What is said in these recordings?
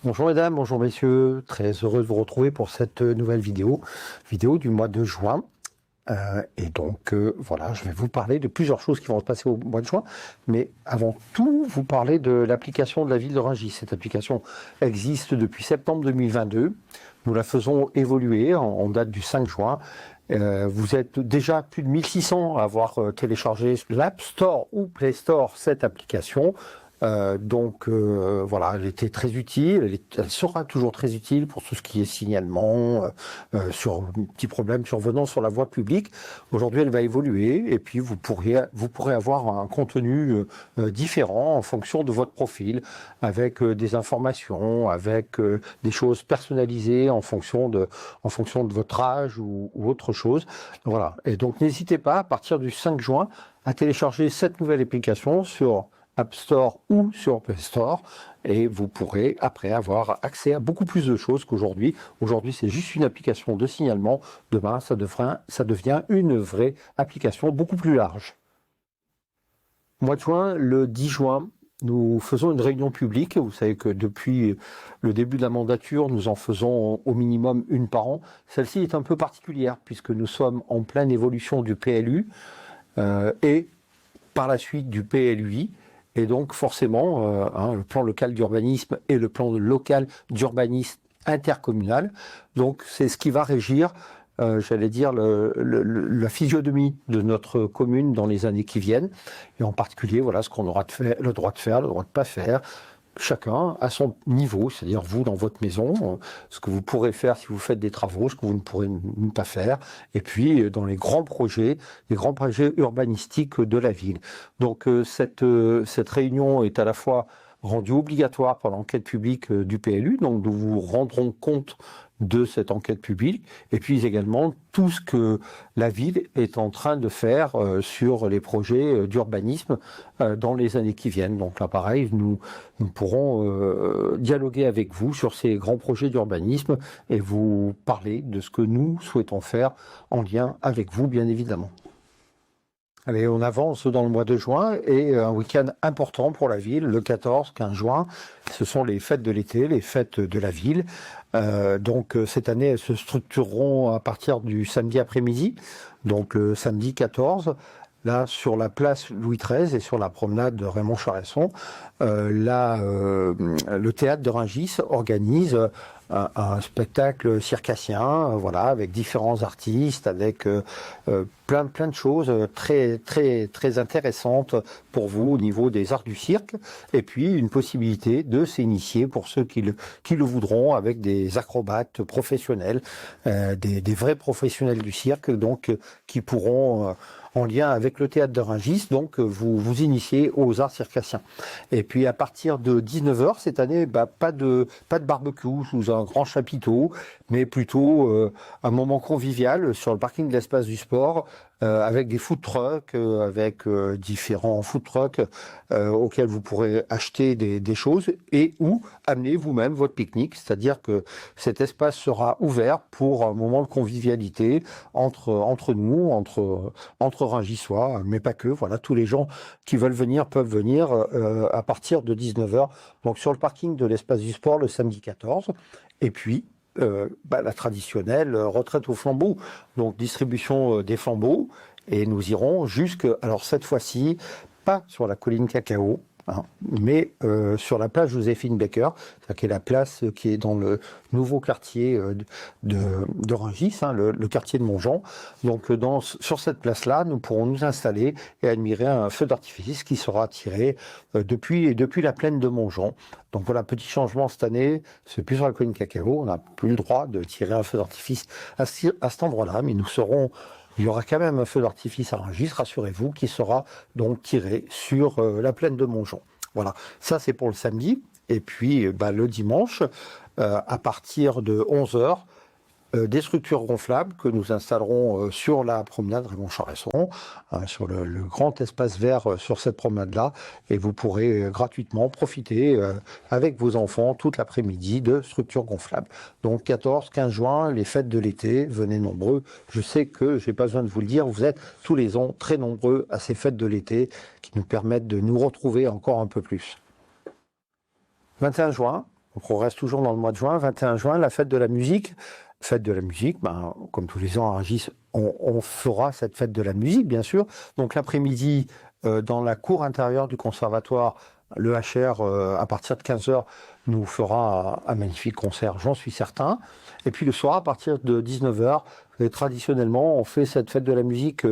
Bonjour mesdames, bonjour messieurs, très heureux de vous retrouver pour cette nouvelle vidéo du mois de juin. Voilà, je vais vous parler de plusieurs choses qui vont se passer au mois de juin, mais avant tout, vous parler de l'application de la ville de Rungis. Cette application existe depuis septembre 2022. Nous la faisons évoluer en date du 5 juin. Vous êtes déjà plus de 1600 à avoir téléchargé l'App Store ou Play Store cette application. Voilà, elle était très utile, elle sera toujours très utile pour tout ce qui est signalement, sur petits problèmes survenant sur la voie publique. Aujourd'hui, elle va évoluer et puis vous pourrez avoir un contenu différent en fonction de votre profil, avec des informations, avec des choses personnalisées en fonction de votre âge ou autre chose. Voilà. Et donc, n'hésitez pas à partir du 5 juin à télécharger cette nouvelle application sur App Store ou sur Play Store, et vous pourrez après avoir accès à beaucoup plus de choses qu'aujourd'hui. Aujourd'hui, c'est juste une application de signalement. Demain, ça devient une vraie application beaucoup plus large. Mois de juin, le 10 juin, nous faisons une réunion publique. Vous savez que depuis le début de la mandature, nous en faisons au minimum une par an. Celle-ci est un peu particulière puisque nous sommes en pleine évolution du PLU et par la suite du PLUI. Et donc forcément, le plan local d'urbanisme et le plan local d'urbanisme intercommunal. Donc c'est ce qui va régir, j'allais dire, la physionomie de notre commune dans les années qui viennent. Et en particulier, voilà ce qu'on aura le droit de faire, le droit de pas faire. Chacun à son niveau, c'est-à-dire vous dans votre maison, ce que vous pourrez faire si vous faites des travaux, ce que vous ne pourrez pas faire, et puis dans les grands projets urbanistiques de la ville. Donc cette réunion est à la fois rendue obligatoire par l'enquête publique du PLU, donc nous vous rendrons compte de cette enquête publique, et puis également tout ce que la ville est en train de faire sur les projets d'urbanisme dans les années qui viennent. Donc là, pareil, nous pourrons dialoguer avec vous sur ces grands projets d'urbanisme et vous parler de ce que nous souhaitons faire en lien avec vous, bien évidemment. Allez, on avance dans le mois de juin et un week-end important pour la ville, le 14-15 juin. Ce sont les fêtes de l'été, les fêtes de la ville. Cette année, elles se structureront à partir du samedi après-midi, donc le samedi 14. Là, sur la place Louis XIII et sur la promenade de Raymond Charesson, le théâtre de Rungis organise un spectacle circassien, voilà, avec différents artistes, avec plein de choses très intéressantes pour vous au niveau des arts du cirque, et puis une possibilité de s'initier pour ceux qui le voudront avec des acrobates professionnels, des vrais professionnels du cirque, donc qui pourront en lien avec le théâtre de Rungis, donc vous initiez aux arts circassiens. Et puis à partir de 19h cette année, pas de barbecue sous un grand chapiteau, mais plutôt un moment convivial sur le parking de l'espace du sport, avec des food trucks, avec différents food trucks auxquels vous pourrez acheter des choses et ou amener vous-même votre pique-nique, c'est-à-dire que cet espace sera ouvert pour un moment de convivialité entre nous, entre Rungis-sois, mais pas que. Voilà, tous les gens qui veulent venir peuvent venir à partir de 19h, donc sur le parking de l'espace du sport le samedi 14. Et puis la traditionnelle retraite au flambeau, donc distribution des flambeaux, et nous irons alors cette fois-ci, pas sur la colline Cacao, mais sur la place Joséphine Baker, qui est la place qui est dans le nouveau quartier de Rungis, le quartier de Montjean. Donc sur cette place-là, nous pourrons nous installer et admirer un feu d'artifice qui sera tiré depuis la plaine de Montjean. Donc voilà, petit changement cette année, c'est plus sur la colline Cacao, on n'a plus le droit de tirer un feu d'artifice à cet endroit-là, mais il y aura quand même un feu d'artifice à Rungis, rassurez-vous, qui sera donc tiré sur la plaine de Montjean. Voilà, ça c'est pour le samedi. Et puis le dimanche, à partir de 11h, des structures gonflables que nous installerons sur la promenade Raymond Charesson, sur le grand espace vert sur cette promenade-là, et vous pourrez gratuitement profiter avec vos enfants toute l'après-midi de structures gonflables. Donc 14-15 juin, les fêtes de l'été, venez nombreux. Je sais que j'ai pas besoin de vous le dire, vous êtes tous les ans très nombreux à ces fêtes de l'été qui nous permettent de nous retrouver encore un peu plus. 21 juin, Donc on reste toujours dans le mois de juin, 21 juin, la fête de la musique. Fête de la musique, comme tous les ans à Rungis, on fera cette fête de la musique, bien sûr. Donc l'après-midi, dans la cour intérieure du conservatoire, le HR, à partir de 15h, nous fera un magnifique concert, j'en suis certain. Et puis le soir, à partir de 19h, traditionnellement, on fait cette fête de la musique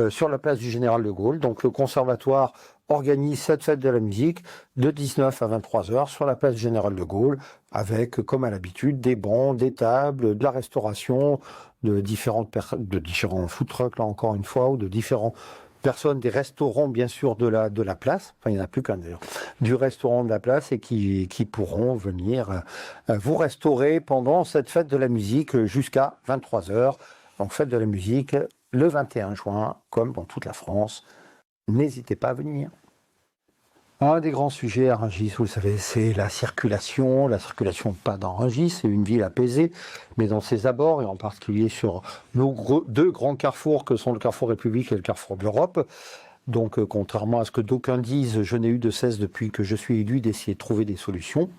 sur la place du Général de Gaulle. Donc le conservatoire organise cette fête de la musique de 19 à 23h sur la place du Général de Gaulle, avec, comme à l'habitude, des bancs, des tables, de la restauration, de différents food trucks, là encore une fois, ou de différents personnes, des restaurants bien sûr de la place, enfin il n'y en a plus qu'un d'ailleurs, du restaurant de la place et qui pourront venir vous restaurer pendant cette fête de la musique jusqu'à 23h. Donc fête de la musique le 21 juin, comme dans toute la France. N'hésitez pas à venir. Un des grands sujets à Rungis, vous le savez, c'est la circulation. La circulation, pas dans Rungis, c'est une ville apaisée, mais dans ses abords, et en particulier sur nos deux grands carrefours que sont le carrefour République et le carrefour de l'Europe. Donc, contrairement à ce que d'aucuns disent, je n'ai eu de cesse depuis que je suis élu d'essayer de trouver des solutions.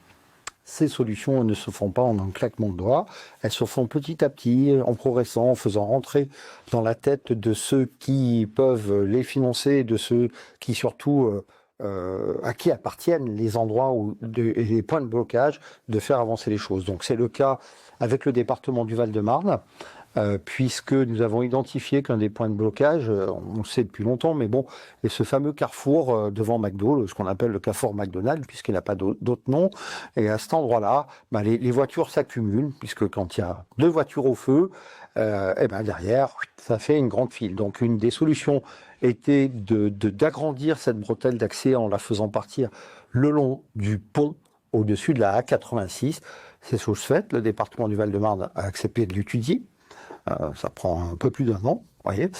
Ces solutions ne se font pas en un claquement de doigts, elles se font petit à petit, en progressant, en faisant rentrer dans la tête de ceux qui peuvent les financer, de ceux qui surtout à qui appartiennent les endroits et les points de blocage, de faire avancer les choses. Donc c'est le cas avec le département du Val-de-Marne, puisque nous avons identifié qu'un des points de blocage, on le sait depuis longtemps, mais bon, est ce fameux carrefour devant McDo, ce qu'on appelle le carrefour McDonald's, puisqu'il n'a pas d'autre nom. Et à cet endroit-là, les voitures s'accumulent, puisque quand il y a deux voitures au feu, derrière, ça fait une grande file. Donc une des solutions était d'agrandir cette bretelle d'accès en la faisant partir le long du pont au-dessus de la A86. C'est chose faite, le département du Val-de-Marne a accepté de l'étudier. Ça prend un peu plus d'un an, voyez,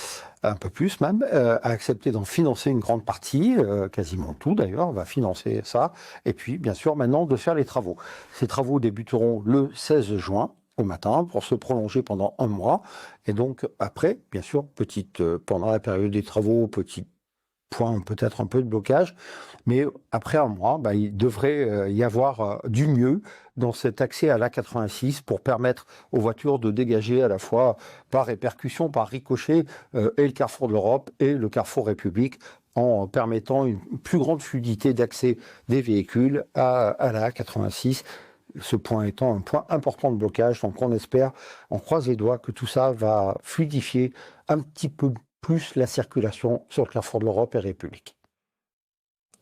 un peu plus même, a accepté d'en financer une grande partie, quasiment tout d'ailleurs, on va financer ça, et puis bien sûr maintenant de faire les travaux. Ces travaux débuteront le 16 juin au matin pour se prolonger pendant un mois, et donc après, bien sûr, pendant la période des travaux, petit point peut-être un peu de blocage, mais après un mois, il devrait y avoir du mieux dans cet accès à l'A86 pour permettre aux voitures de dégager à la fois par répercussion, par ricochet, et le carrefour de l'Europe et le carrefour République, en permettant une plus grande fluidité d'accès des véhicules à la A86. Ce point étant un point important de blocage, donc on croise les doigts que tout ça va fluidifier un petit peu plus la circulation sur le carrefour de l'Europe et République.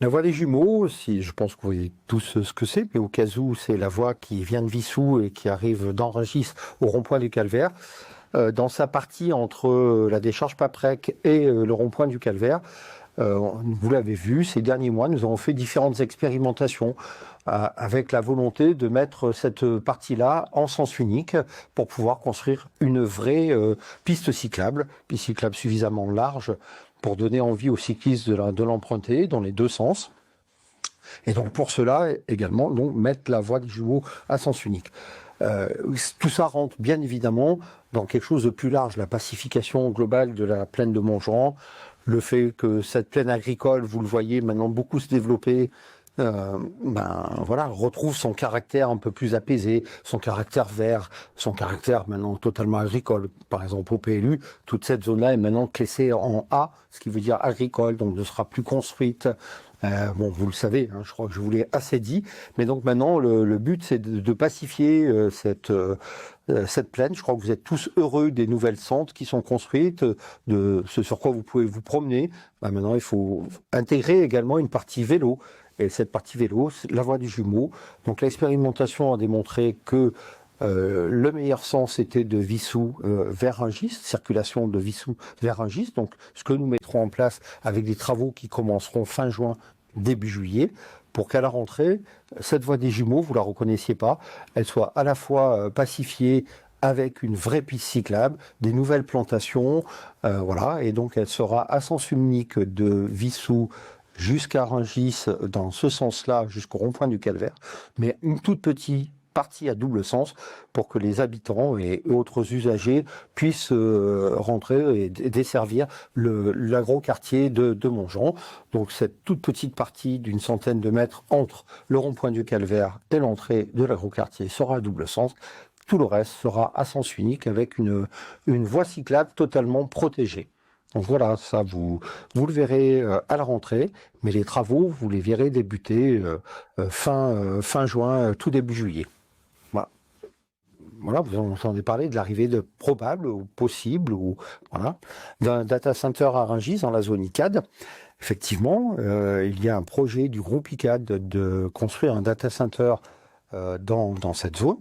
La voie des jumeaux, je pense que vous voyez tous ce que c'est, mais au cas où, c'est la voie qui vient de Vissou et qui arrive d'Rungis au rond-point du Calvaire. Dans sa partie entre la décharge Paprec et le rond-point du Calvaire, vous l'avez vu, ces derniers mois, nous avons fait différentes expérimentations avec la volonté de mettre cette partie-là en sens unique pour pouvoir construire une vraie piste cyclable suffisamment large pour donner envie aux cyclistes de l'emprunter dans les deux sens. Et donc pour cela également, mettre la voie des jumeaux à sens unique. Tout ça rentre bien évidemment dans quelque chose de plus large, la pacification globale de la plaine de Montjean, le fait que cette plaine agricole, vous le voyez maintenant beaucoup se développer, retrouve son caractère un peu plus apaisé, son caractère vert, son caractère maintenant totalement agricole. Par exemple au PLU, toute cette zone-là est maintenant classée en A, ce qui veut dire agricole, donc ne sera plus construite. Vous le savez, je crois que je vous l'ai assez dit, mais donc maintenant le but c'est de pacifier cette plaine. Je crois que vous êtes tous heureux des nouvelles sentes qui sont construites, de ce sur quoi vous pouvez vous promener. Maintenant il faut intégrer également une partie vélo, et cette partie vélo, c'est la voie du jumeau. Donc l'expérimentation a démontré que le meilleur sens était de Vissou vers Rungis, circulation de Vissou vers Rungis. Donc ce que nous mettrons en place avec des travaux qui commenceront fin juin, début juillet, pour qu'à la rentrée, cette voie des jumeaux, vous la reconnaissiez pas, elle soit à la fois pacifiée avec une vraie piste cyclable, des nouvelles plantations, et donc elle sera à sens unique de Vissou jusqu'à Rungis dans ce sens-là, jusqu'au rond-point du Calvaire, mais une toute petite partie à double sens pour que les habitants et autres usagers puissent rentrer et desservir l'agroquartier de Montjean. Donc cette toute petite partie d'une centaine de mètres entre le rond-point du Calvaire et l'entrée de l'agroquartier sera à double sens. Tout le reste sera à sens unique avec une voie cyclable totalement protégée. Donc voilà, ça vous le verrez à la rentrée, mais les travaux, vous les verrez débuter fin juin, tout début juillet. Voilà. Voilà, vous entendez parler de l'arrivée de probable ou possible ou voilà d'un data center à Rungis dans la zone ICAD. Effectivement, il y a un projet du groupe ICAD de construire un data center dans cette zone.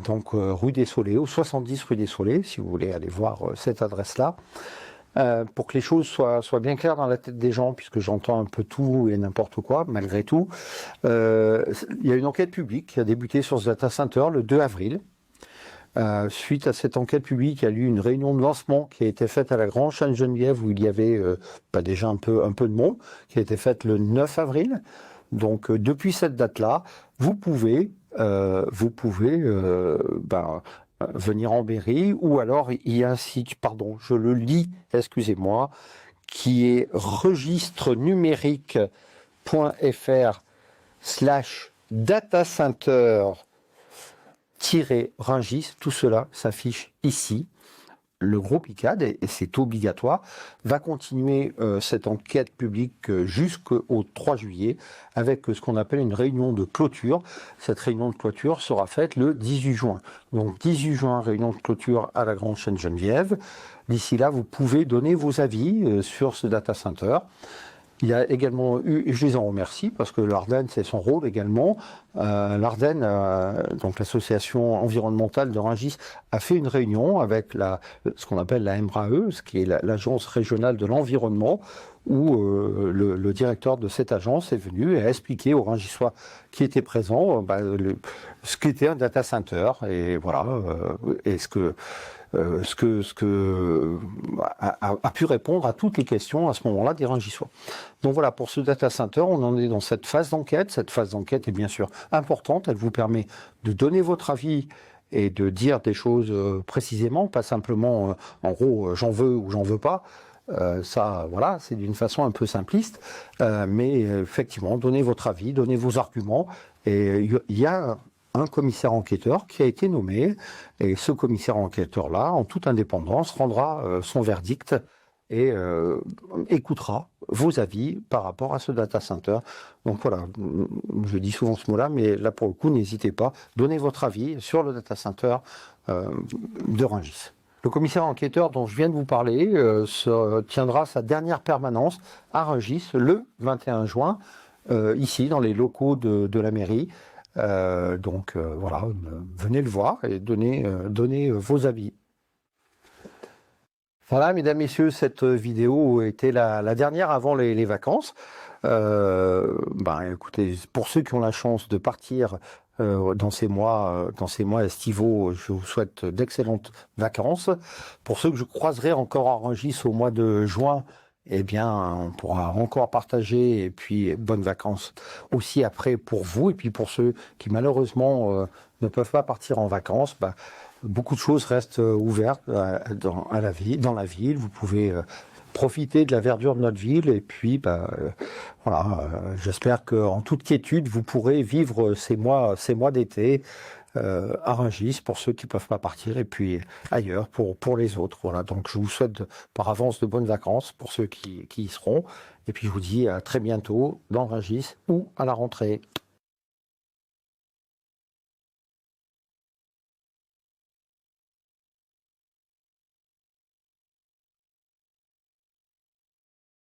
Donc rue des Saulets, au 70 rue des Saulets, si vous voulez aller voir cette adresse-là. Pour que les choses soient bien claires dans la tête des gens, puisque j'entends un peu tout et n'importe quoi, malgré tout. Il y a une enquête publique qui a débuté sur ce data center le 2 avril. Suite à cette enquête publique, il y a eu une réunion de lancement qui a été faite à la Grange Sainte-Geneviève, où il y avait déjà un peu de monde, qui a été faite le 9 avril. Donc depuis cette date-là, vous pouvez venir en mairie, ou alors il y a un site, pardon, je le lis, excusez-moi, qui est registre-numérique.fr/datacenter-Rungis, tout cela s'affiche ici. Le groupe ICAD, et c'est obligatoire, va continuer cette enquête publique jusqu'au 3 juillet avec ce qu'on appelle une réunion de clôture. Cette réunion de clôture sera faite le 18 juin. Donc 18 juin, réunion de clôture à la Grange Sainte-Geneviève. D'ici là, vous pouvez donner vos avis sur ce data center. Il y a également eu, et je les en remercie, parce que l'Ardenne, c'est son rôle également. L'Ardenne, donc l'association environnementale de Rungis, a fait une réunion avec ce qu'on appelle la MRAE, ce qui est l'agence régionale de l'environnement, où le directeur de cette agence est venu et a expliqué aux Rungisois qui étaient présents ce qu'était un data center, et voilà, et ce que a pu répondre à toutes les questions à ce moment-là des Rungisois. Donc voilà, pour ce data center, on en est dans cette phase d'enquête. Cette phase d'enquête est bien sûr importante, elle vous permet de donner votre avis et de dire des choses précisément, pas simplement en gros j'en veux ou j'en veux pas. Ça, voilà, c'est d'une façon un peu simpliste, mais effectivement, donnez votre avis, donnez vos arguments, et il y a un commissaire enquêteur qui a été nommé, et ce commissaire enquêteur-là, en toute indépendance, rendra son verdict et écoutera vos avis par rapport à ce data center. Donc voilà, je dis souvent ce mot-là, mais là pour le coup, n'hésitez pas, donnez votre avis sur le data center de Rungis. Le commissaire enquêteur dont je viens de vous parler tiendra sa dernière permanence à Rungis le 21 juin, ici dans les locaux de la mairie. Donc voilà, venez le voir et donnez vos avis. Voilà, mesdames, messieurs, cette vidéo était la dernière avant les vacances. Écoutez, pour ceux qui ont la chance de partir dans ces mois estivaux, je vous souhaite d'excellentes vacances. Pour ceux que je croiserai encore à Rungis au mois de juin, eh bien, on pourra encore partager, et puis bonnes vacances aussi après pour vous, et puis pour ceux qui malheureusement ne peuvent pas partir en vacances, beaucoup de choses restent ouvertes dans la ville. Vous pouvez profiter de la verdure de notre ville, et puis voilà, j'espère qu'en toute quiétude vous pourrez vivre ces mois d'été à Rungis pour ceux qui ne peuvent pas partir, et puis ailleurs pour les autres. Voilà, donc je vous souhaite par avance de bonnes vacances pour ceux qui y seront, et puis je vous dis à très bientôt dans Rungis ou à la rentrée.